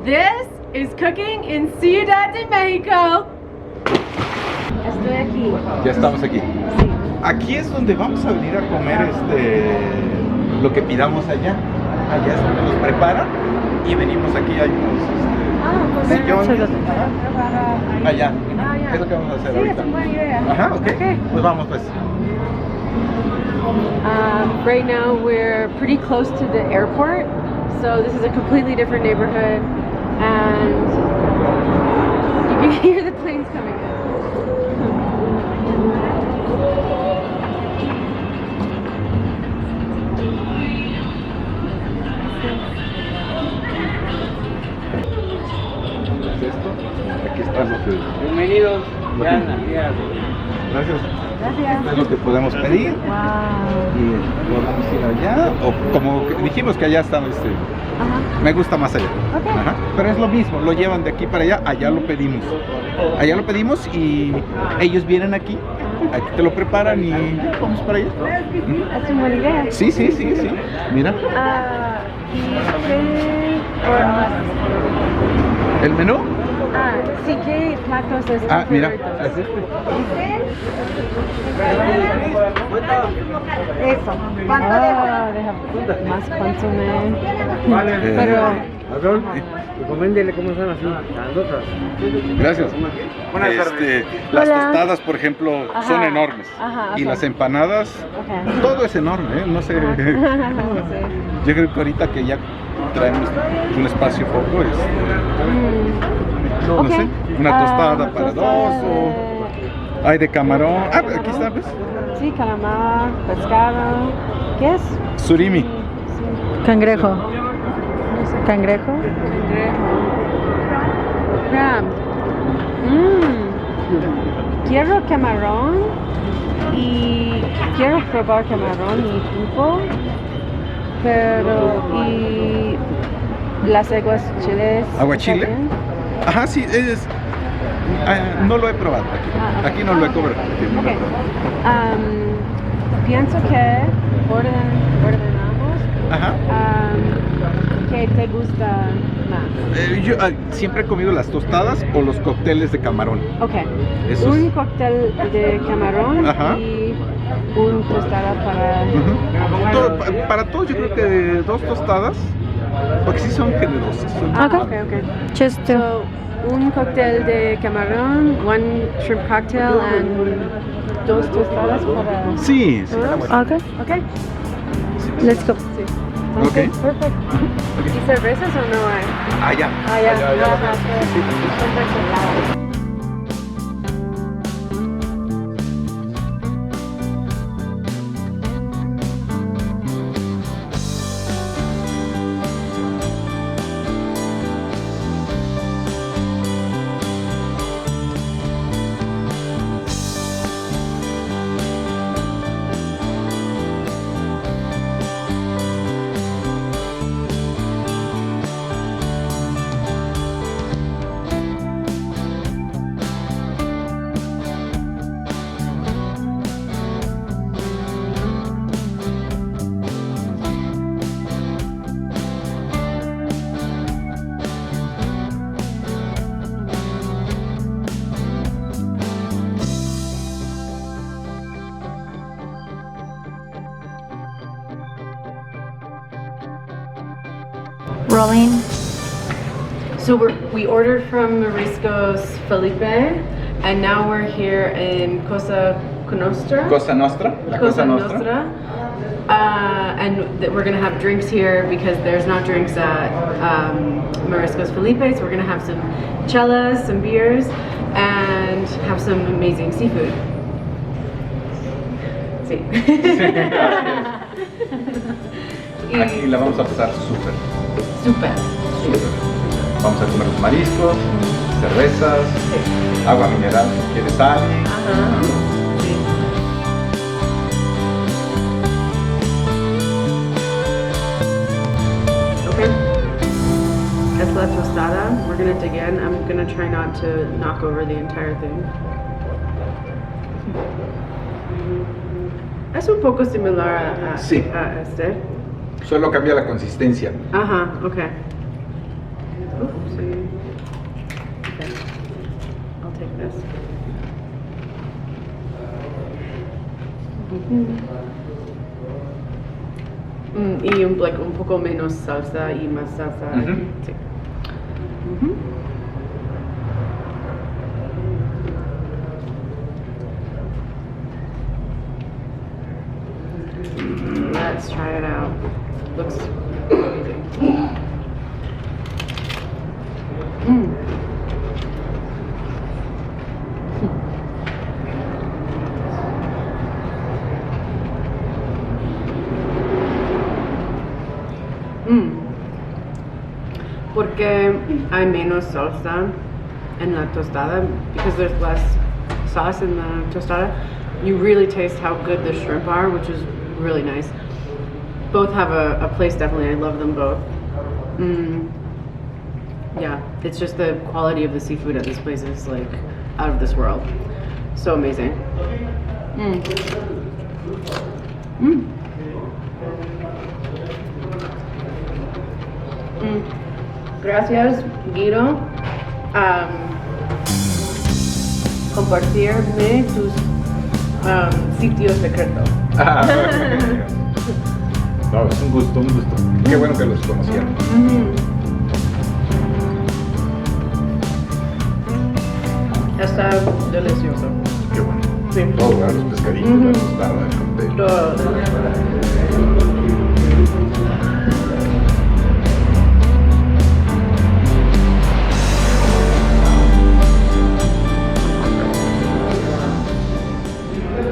This is cooking in Ciudad de México. Estoy aquí. Ya estamos aquí. Sí. Aquí es donde vamos a venir a comer lo que pidamos allá. Allá es donde nos preparan y venimos aquí. Hay unos sillones. Allá. Es lo que vamos a hacer ahorita. Es una buena idea. Ajá, okay. Pues vamos pues. Right now we're pretty close to the airport, so this is a completely different neighborhood, and you can hear the planes coming in. Aquí están los que... Bienvenidos. Gracias. Gracias. Esto es lo que podemos pedir. Wow. Y podemos ir allá. O como dijimos que allá está me gusta más allá. Okay. Ajá. Pero es lo mismo, lo llevan de aquí para allá, allá lo pedimos. Allá lo pedimos y ellos vienen aquí te lo preparan y vamos para allá. Es una buena idea. Sí. Mira. ¿El menú? Sí, ¿qué platos es? Mira. Eso. Más consomé. Pero... Recomiéndele cómo son así, las otras. Gracias. Buenas tardes. Las Hola. tostadas, por ejemplo, son enormes. Ajá, y las empanadas, todo es enorme, ¿eh? No sé. Yo creo que ahorita que ya traemos un espacio poco, no sé, una tostada para dos o hay de camarón. Aquí está, ¿ves? Sí, calamar, pescado. ¿Qué es? Surimi. Cangrejo. ¿Cangrejo? Crab. Quiero camarón y quiero probar camarón y pulpo, pero y las aguas chiles. ¿Aguachile? ¿Está bien? Ajá, sí, no lo he probado aquí. Aquí no lo he cobrado. Okay. Pienso que ordenamos. Ajá. ¿Qué te gusta más? Yo siempre he comido las tostadas o los cócteles de camarón. Okay. Esos. Un cóctel de camarón y un tostada para... Para todos yo creo que 2 tostadas, porque sí son generosas. Okay. Just so, un cóctel de camarón, one shrimp cocktail and 2 tostadas para... Sí. Okay. Let's go. Sí. Okay. Perfecto. ¿Y cervezas o no hay? Allá. Perfecto. Rolling. So we ordered from Mariscos, Felipe, and now we're here in Cosa Nostra. Cosa Nostra. La Cosa Nostra. And we're gonna have drinks here because there's not drinks at Mariscos Felipe, so we're gonna have some chelas, some beers, and have some amazing seafood. Sí. Aquí la vamos a pasar súper. Súper. Vamos a comer los mariscos, cervezas, agua mineral si quieres sal. Sí. Okay. That's la tostada. We're gonna dig in. I'm gonna try not to knock over the entire thing. Es un poco similar a este. Solo cambia la consistencia. Okay. Sí. Okay. I'll take this. Y un poco menos salsa y más salsa. Ujú. Sí. Let's try it out. Looks amazing. Porque hay menos salsa en la tostada, because there's less sauce in the tostada, you really taste how good the shrimp are, which is really nice. Both have a place, definitely. I love them both. Yeah, it's just the quality of the seafood at this place is like out of this world. So amazing. Gracias, Guido, compartirme tus sitios secretos. No, es un gusto, un gusto. Qué bueno que los conocieron. Está delicioso. Qué bueno. Sí. Todo, ¿verdad? Los pescaditos, la tostada, el cóctel. Todo.